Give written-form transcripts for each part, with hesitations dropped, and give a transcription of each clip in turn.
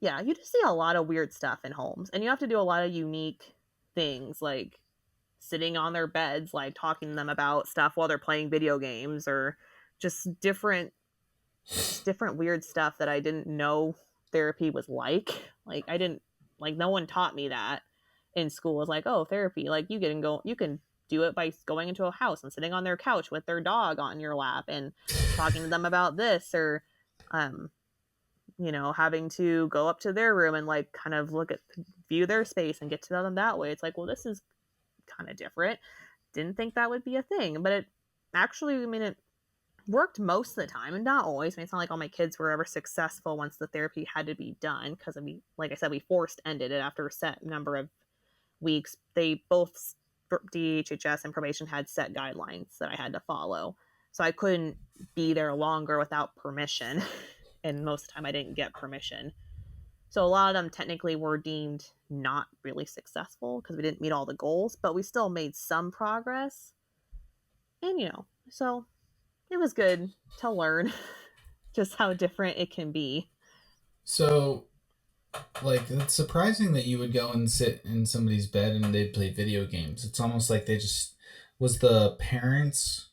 Yeah, you just see a lot of weird stuff in homes, and you have to do a lot of unique things, like sitting on their beds, like talking to them about stuff while they're playing video games, or just different weird stuff that I didn't know therapy was like. Like I didn't like no one taught me that in school. It was like, oh, therapy, like you can do it by going into a house and sitting on their couch with their dog on your lap and talking to them about this, or um having to go up to their room and like kind of view their space and get to know them that way. It's like, well, this is kind of different. Didn't think that would be a thing, but it actually, I mean, it worked most of the time, and not always. I mean, it's not like all my kids were ever successful once the therapy had to be done, because we, like I said, we forced ended it after a set number of weeks. They both, DHHS and probation, had set guidelines that I had to follow, so I couldn't be there longer without permission. And most of the time I didn't get permission, so a lot of them technically were deemed not really successful because we didn't meet all the goals, but we still made some progress. And so it was good to learn just how different it can be. So, like, it's surprising that you would go and sit in somebody's bed and they'd play video games. It's almost like they just, was the parents,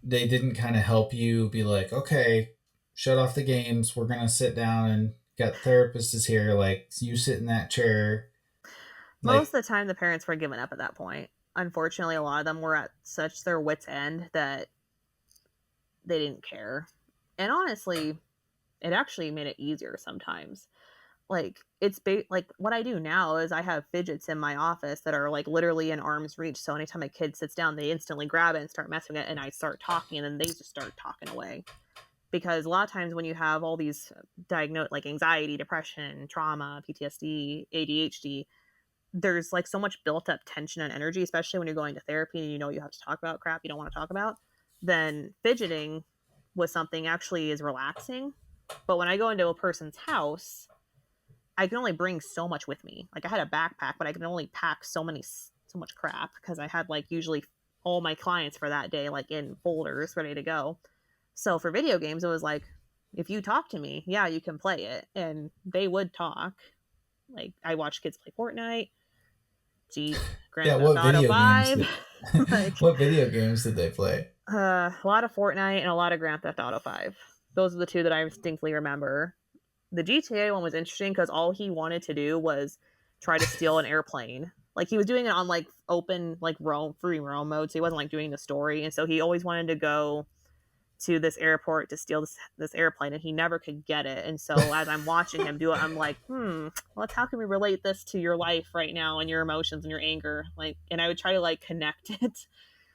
they didn't kind of help you be like, okay, shut off the games. We're going to sit down and got therapist is here. Like, you sit in that chair. Most Like, of the time the parents were giving up at that point. Unfortunately, a lot of them were at such their wits' end that they didn't care. And honestly, it actually made it easier sometimes. Like like what I do now is I have fidgets in my office that are like literally in arm's reach. So anytime a kid sits down, they instantly grab it and start messing with it, and I start talking, and then they just start talking away. Because a lot of times when you have all these diagnosed, like anxiety, depression, trauma, PTSD, ADHD, there's like so much built up tension and energy, especially when you're going to therapy and you have to talk about crap you don't want to talk about. Then fidgeting with something actually is relaxing. But when I go into a person's house, I can only bring so much with me. Like I had a backpack, but I can only pack so much crap, because I had like usually all my clients for that day like in folders ready to go. So for video games, it was like, if you talk to me, yeah, you can play it. And they would talk. Like I watched kids play Fortnite, Grand yeah, Theft Auto 5. Like what video games did they play? a lot of Fortnite and a lot of Grand Theft Auto 5. Those are the two that I distinctly remember. The GTA one was interesting because all he wanted to do was try to steal an airplane. Like he was doing it on like open, like free roam mode, so he wasn't like doing the story. And so he always wanted to go to this airport to steal this airplane, and he never could get it. And so as I'm watching him do it, I'm like, how can we relate this to your life right now and your emotions and your anger? Like, and I would try to like connect it.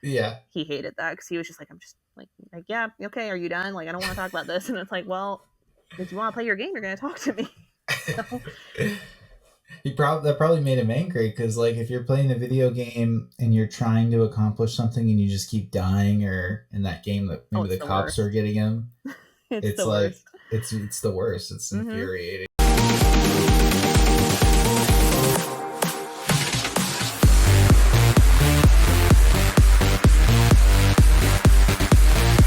Yeah. He hated that because he was just like, I'm just like, yeah, okay, are you done? Like, I don't want to talk about this. And it's like, well, if you want to play your game, you're going to talk to me. So, That probably made him angry, because like if you're playing a video game and you're trying to accomplish something and you just keep dying, or in that game that maybe the the cops worst. are getting him, It's it's the like worst. it's the worst. It's infuriating.